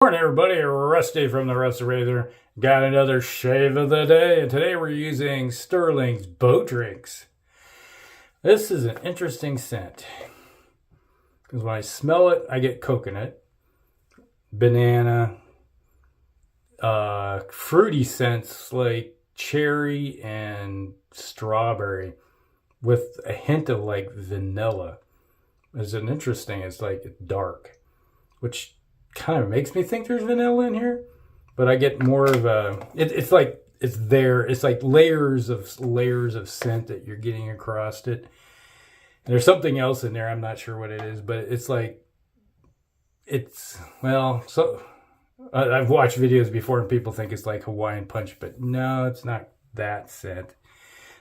Morning, everybody. Rusty from the Rusty Razor. Got another shave of the day, and today we're using Stirling's Boat Drinks. This is an interesting scent because when I smell it, I get coconut, banana, fruity scents like cherry and strawberry with a hint of like vanilla. It's like dark, which kind of makes me think there's vanilla in here, but I get more of a it's like layers of scent that you're getting across it. And there's something else in there, I'm not sure what it is, but I've watched videos before and people think it's like Hawaiian Punch, but no, it's not that scent.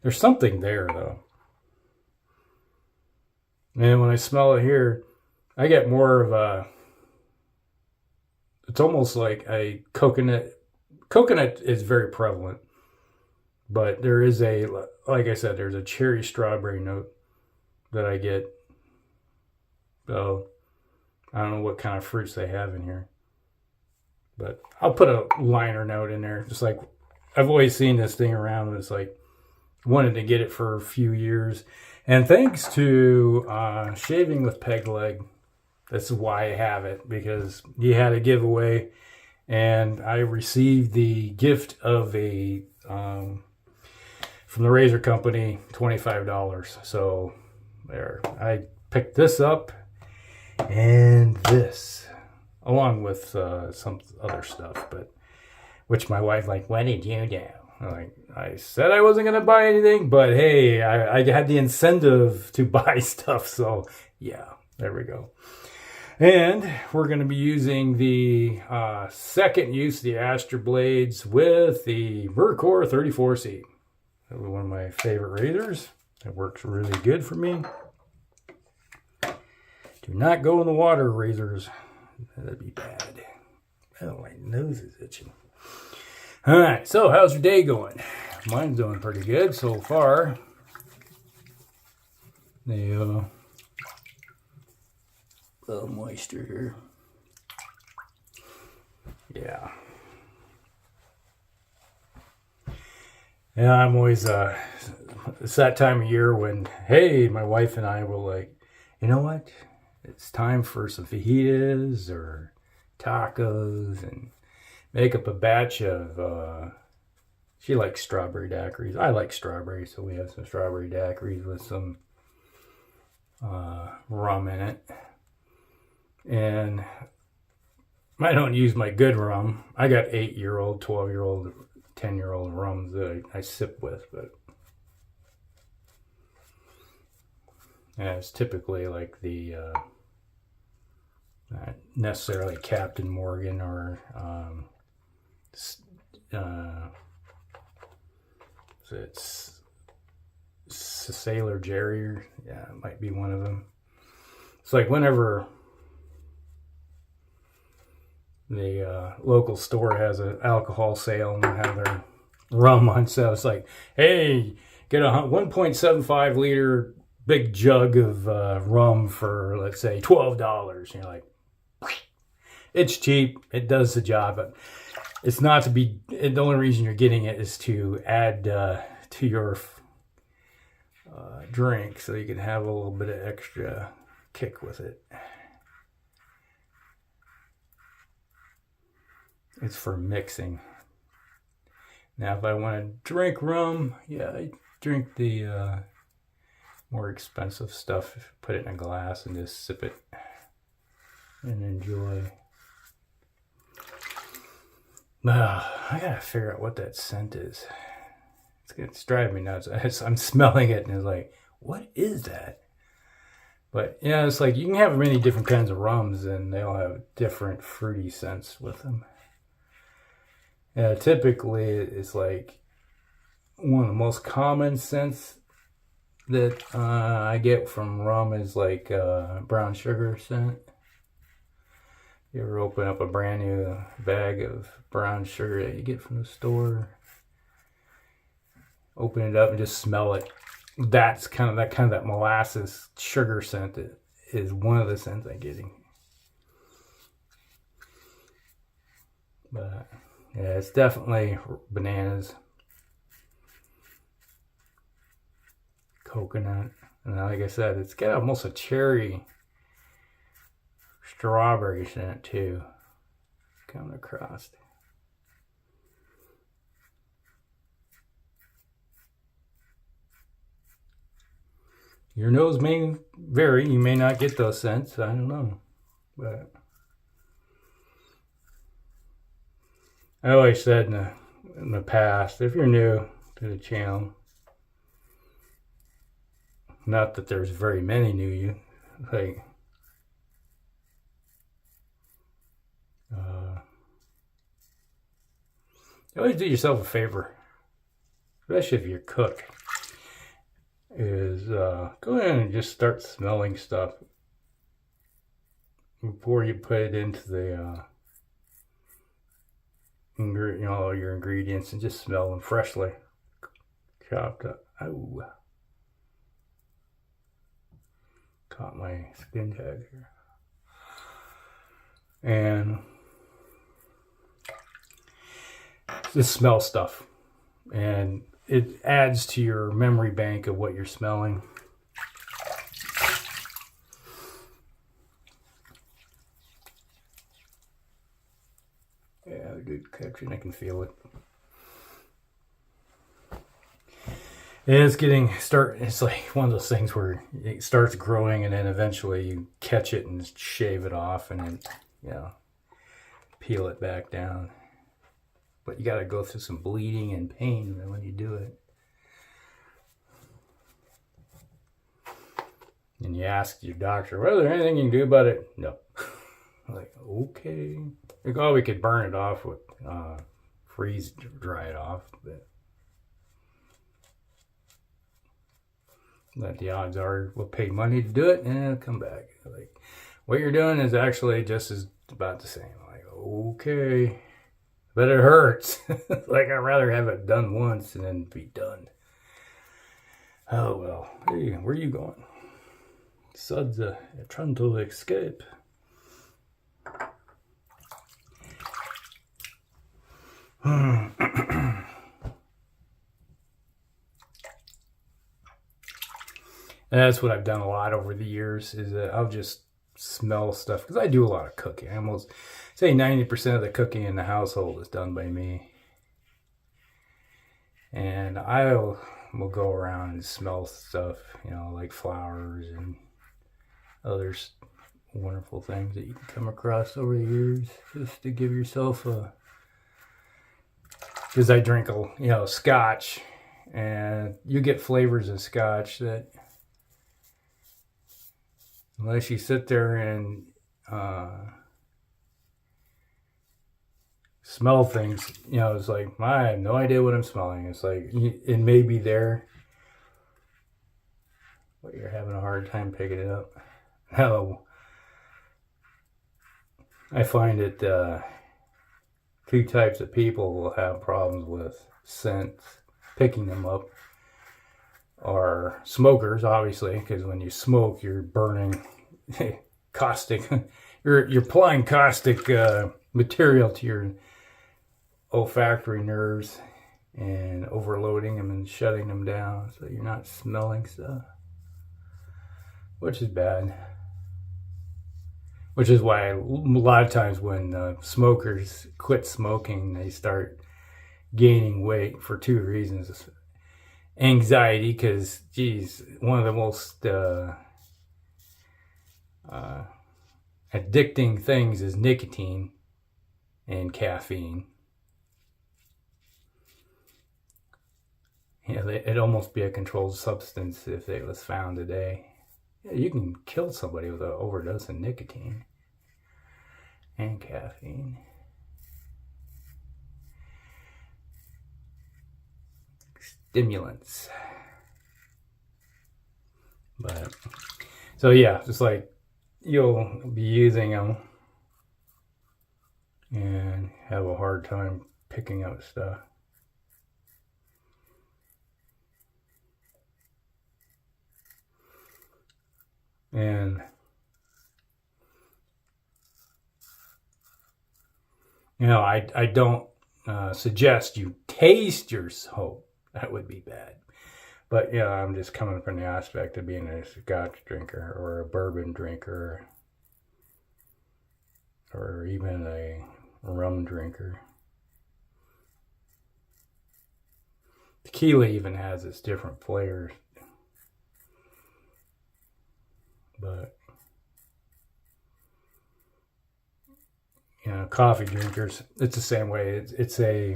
There's something there though. And when I smell it here, I get more of a, it's almost like a coconut. Coconut is very prevalent, but there is like I said, there's a cherry strawberry note that I get. So I don't know what kind of fruits they have in here, but I'll put a liner note in there. Just like I've always seen this thing around, and it's like wanted to get it for a few years. And thanks to Shaving with Peg Leg, that's why I have it, because he had a giveaway and I received the gift of a from the razor company, $25. So there, I picked this up and this along with some other stuff, but which my wife like, what did you do? I said I wasn't going to buy anything, but hey, I had the incentive to buy stuff. So yeah, there we go. And we're going to be using the second use, the Astra blades with the Merkur 34C. That was one of my favorite razors. It works really good for me. Do not go in the water, razors. That'd be bad. Oh, my nose is itching. All right, so how's your day going? Mine's doing pretty good so far. The little moisture here. Yeah. Yeah, I'm always, it's that time of year when, hey, my wife and I will like, you know what? It's time for some fajitas or tacos and make up a batch of, she likes strawberry daiquiris. I like strawberry, so we have some strawberry daiquiris with some rum in it. And I don't use my good rum. I got 8-year-old, 12-year-old, 10-year-old rums that I sip with, but yeah, it's typically like the not necessarily Captain Morgan or it's Sailor Jerry, or yeah, it might be one of them. It's like whenever the local store has an alcohol sale and they have their rum on sale, it's like, hey, get a 1.75 liter big jug of rum for, let's say, $12. And you're like, it's cheap, it does the job, but it's not to be, the only reason you're getting it is to add to your drink so you can have a little bit of extra kick with it. It's for mixing. Now, if I want to drink rum, yeah, I drink the more expensive stuff, put it in a glass and just sip it and enjoy. I gotta figure out what that scent is. It's driving me nuts. I'm smelling it and it's like, what is that? But yeah, it's like you can have many different kinds of rums and they all have different fruity scents with them. Yeah, typically it's like one of the most common scents that I get from rum is like brown sugar scent. You ever open up a brand new bag of brown sugar that you get from the store? Open it up and just smell it. That's kind of that molasses sugar scent is one of the scents I'm getting. But yeah, it's definitely bananas, coconut, and like I said, it's got almost a cherry strawberry scent too coming across. Your nose may vary. You may not get those scents. I don't know. But I always said in the past, if you're new to the channel, not that there's very many new you, like always do yourself a favor, especially if you're a cook, is go in and just start smelling stuff before you put it into the your ingredients, and just smell them freshly chopped up. Oh, caught my skin tag here. And just smell stuff, and it adds to your memory bank of what you're smelling. Yeah, good catching. I can feel it. And it's like one of those things where it starts growing, and then eventually you catch it and shave it off, and then peel it back down. But you got to go through some bleeding and pain when you do it. And you ask your doctor, well, is there anything you can do about it? No. Like, okay. Like, oh, we could burn it off with freeze dry it off, but the odds are we'll pay money to do it and it'll come back. Like, what you're doing is actually just as about the same. Like, okay, but it hurts. Like, I'd rather have it done once and then be done. Oh well. Hey, where are you going? Suds trying to escape. And that's what I've done a lot over the years, is that I'll just smell stuff, because I do a lot of cooking. I almost say 90% of the cooking in the household is done by me. And will go around and smell stuff, like flowers and other wonderful things that you can come across over the years, just to give yourself because I drink scotch, and you get flavors of scotch that, unless you sit there and smell things, it's like, I have no idea what I'm smelling. It's like, it may be there, but you're having a hard time picking it up. Now, I find that two types of people will have problems with scents, picking them up, are smokers, obviously, because when you smoke, you're burning caustic. You're applying caustic material to your olfactory nerves and overloading them and shutting them down, so you're not smelling stuff, which is bad. Which is why a lot of times when smokers quit smoking, they start gaining weight for two reasons. Anxiety, because, geez, one of the most addicting things is nicotine and caffeine. It'd almost be a controlled substance if it was found today. Yeah, you can kill somebody with an overdose of nicotine and caffeine. Stimulants. But, so yeah, just like, you'll be using them and have a hard time picking up stuff. And I don't suggest you taste your soap. That would be bad. But, I'm just coming from the aspect of being a scotch drinker or a bourbon drinker or even a rum drinker. Tequila even has its different flavors. But, coffee drinkers, it's the same way. It's a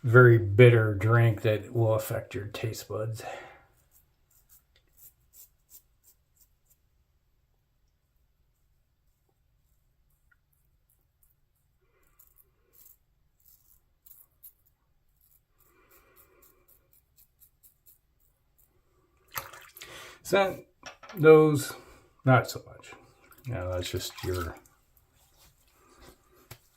very bitter drink that will affect your taste buds. So those, not so much. That's just your...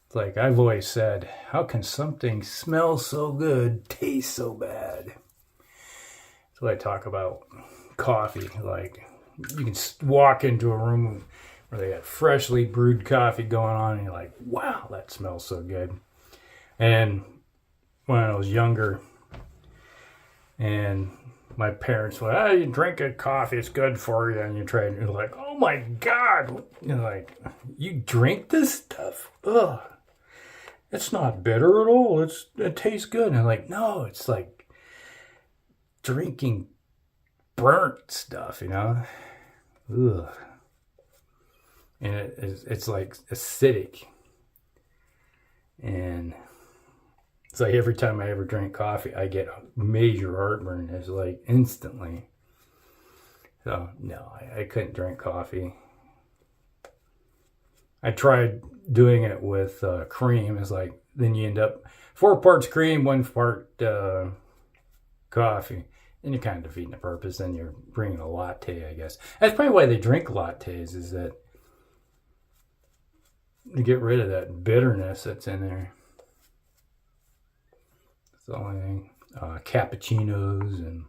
It's like I've always said, how can something smell so good, taste so bad? So I talk about coffee. Like, you can walk into a room where they got freshly brewed coffee going on, and you're like, wow, that smells so good. And when I was younger, and my parents were, you drink a coffee, it's good for you, and you try, and you're like, oh my God, like, you drink this stuff? Ugh. It's not bitter at all. It tastes good. And I'm like, no, it's like drinking burnt stuff, Ugh. And it's like acidic. And it's like every time I ever drink coffee, I get a major heartburn. It's like instantly. So, no, I couldn't drink coffee. I tried doing it with cream. It's like, then you end up 4 parts cream, 1 part coffee. And you're kind of defeating the purpose. Then you're bringing a latte, I guess. That's probably why they drink lattes, is that to get rid of that bitterness that's in there. That's the only thing. Cappuccinos, and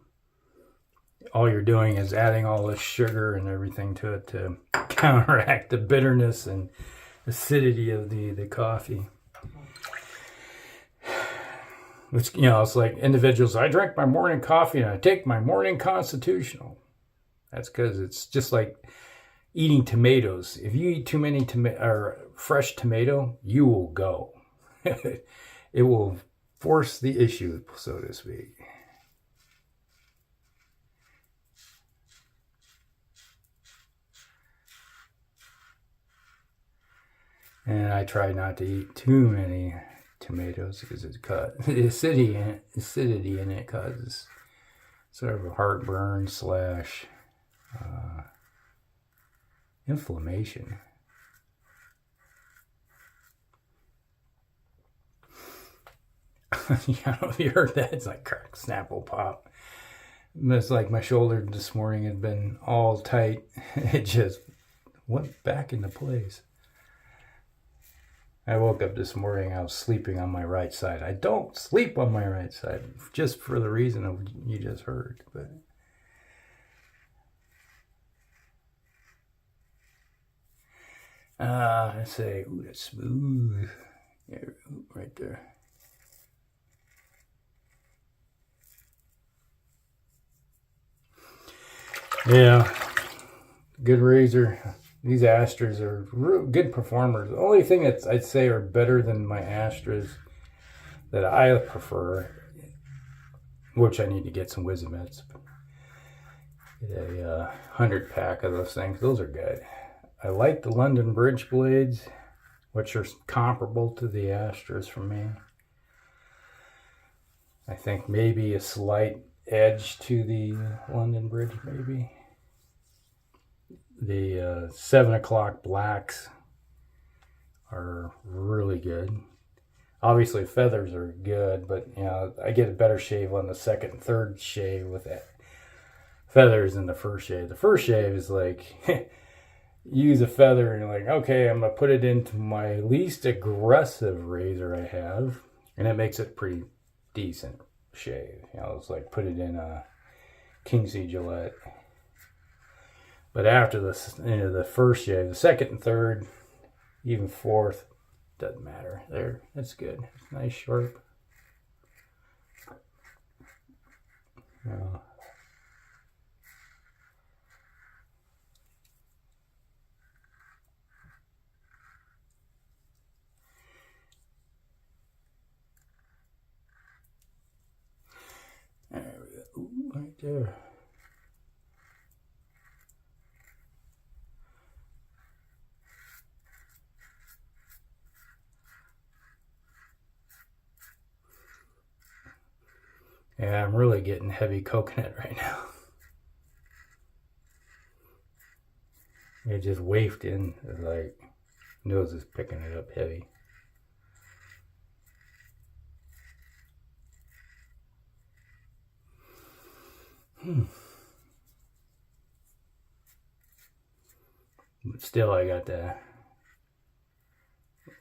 all you're doing is adding all this sugar and everything to it to counteract the bitterness and acidity of the coffee. Which, it's like individuals, I drink my morning coffee and I take my morning constitutional. That's because it's just like eating tomatoes. If you eat too many fresh tomato, you will go. It will force the issue, so to speak. And I try not to eat too many tomatoes because the acidity in it causes sort of a heartburn / inflammation. If you heard that, it's like crack, snapple, pop. It's like my shoulder this morning had been all tight. It just went back into place. I woke up this morning, I was sleeping on my right side. I don't sleep on my right side, just for the reason of you just heard. But let's say, ooh, that's smooth. Yeah, right there. Yeah, good razor. These Astras are real good performers. The only thing that I'd say are better than my Astras that I prefer, which I need to get some wisdom mitts. Get a 100 pack of those things. Those are good. I like the London Bridge blades, which are comparable to the Astras for me. I think maybe a slight edge to the London Bridge, maybe. The 7 o'clock blacks are really good. Obviously, feathers are good, but I get a better shave on the second and third shave with that feathers than the first shave. The first shave is like, you use a feather and you're like, okay, I'm going to put it into my least aggressive razor I have, and it makes it pretty decent shave. It's like put it in a Kingsley Gillette. But after the first shave, the second and third, even fourth, doesn't matter. There, that's good. Nice sharp. There we go. Ooh, right there. Yeah, I'm really getting heavy coconut right now. It just wafted in, like, nose is picking it up heavy. But still, I got the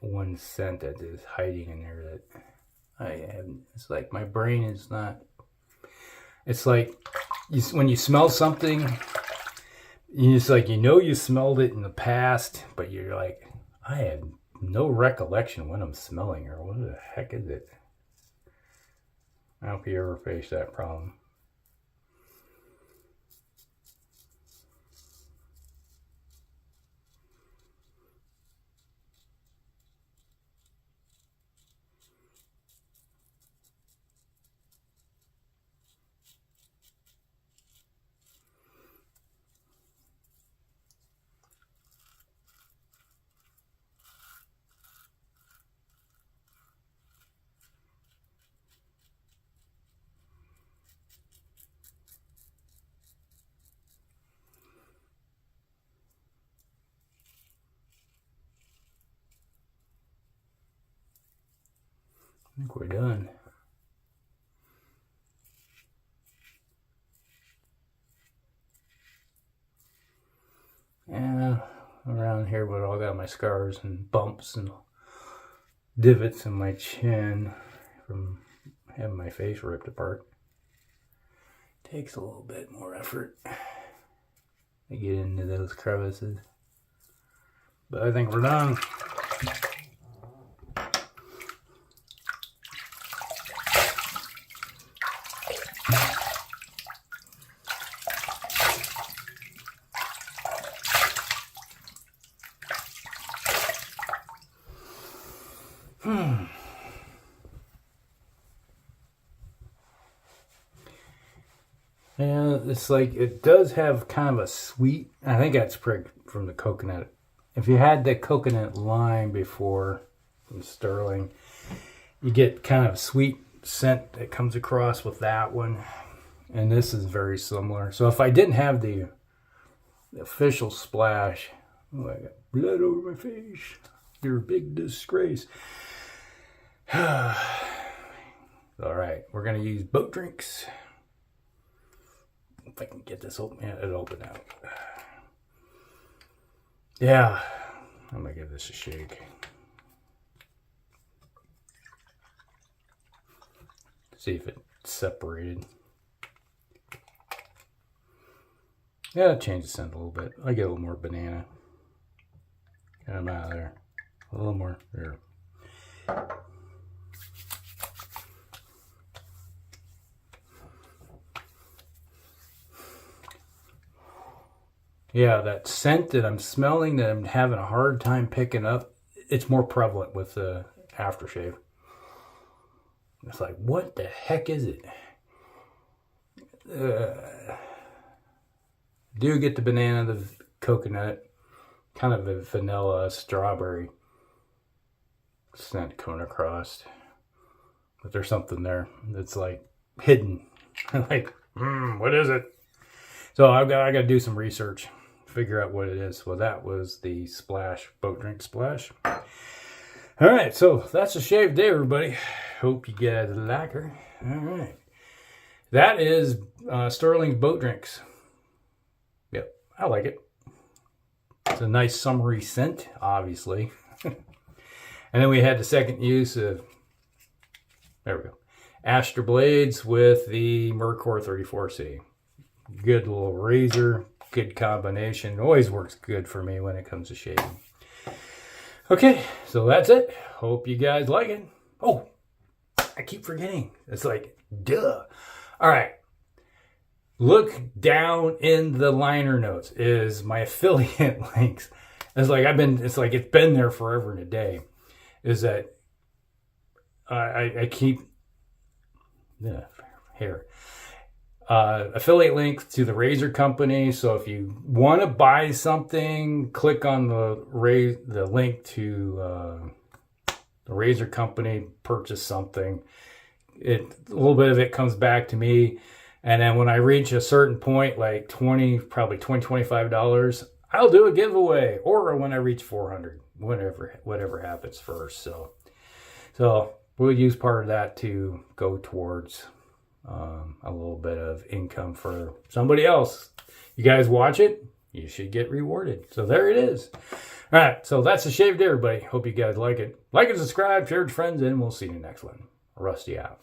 one scent that is hiding in there that I have. It's like my brain is not. It's like when you smell something, it's like you smelled it in the past, but you're like, I have no recollection when I'm smelling her. What the heck is it? I hope you ever face that problem. I think we're done. Yeah, around here, but I got my scars and bumps and divots in my chin from having my face ripped apart. Takes a little bit more effort to get into those crevices, but I think we're done. Yeah, it's like, it does have kind of a sweet, I think that's from the coconut. If you had the coconut lime before from Stirling, you get kind of sweet scent that comes across with that one. And this is very similar. So if I didn't have the official splash, oh, I got blood over my face. You're a big disgrace. All right, we're going to use boat drinks. If I can get this open, yeah, it'll open out. Yeah, I'm gonna give this a shake. See if it's separated. Yeah, change the scent a little bit. I get a little more banana. Get them out of there. A little more there. Yeah, that scent that I'm smelling that I'm having a hard time picking up, it's more prevalent with the aftershave. It's like, what the heck is it? Do get the banana, the coconut, kind of a vanilla, strawberry scent coming across. But there's something there that's like hidden. Like, what is it? So I got to do some research, figure out what it is. Well, that was the splash, boat drink splash. All right, so that's a shave day, everybody. Hope you guys like her. All right. That is Stirling's boat drinks. Yep, I like it. It's a nice summery scent, obviously. And then we had the second use of, there we go, Astra blades with the Merkur 34C. Good little razor, good combination. Always works good for me when it comes to shaving. Okay, so that's it. Hope you guys like it. Oh, I keep forgetting. It's like, duh. All right. Look down in the liner notes is my affiliate links. It's like it's been there forever and a day. Is that I keep here. Affiliate links to the razor company. So if you want to buy something, click on the link to the razor company, purchase something. A little bit of it comes back to me. And then when I reach a certain point, like probably $25, I'll do a giveaway, or when I reach 400, whatever happens first. So we'll use part of that to go towards a little bit of income for somebody else. You guys watch it, you should get rewarded. So there it is. All right, so that's the shave day, everybody. Hope you guys like it. Like and subscribe, share with your friends, and we'll see you in the next one. Rusty out.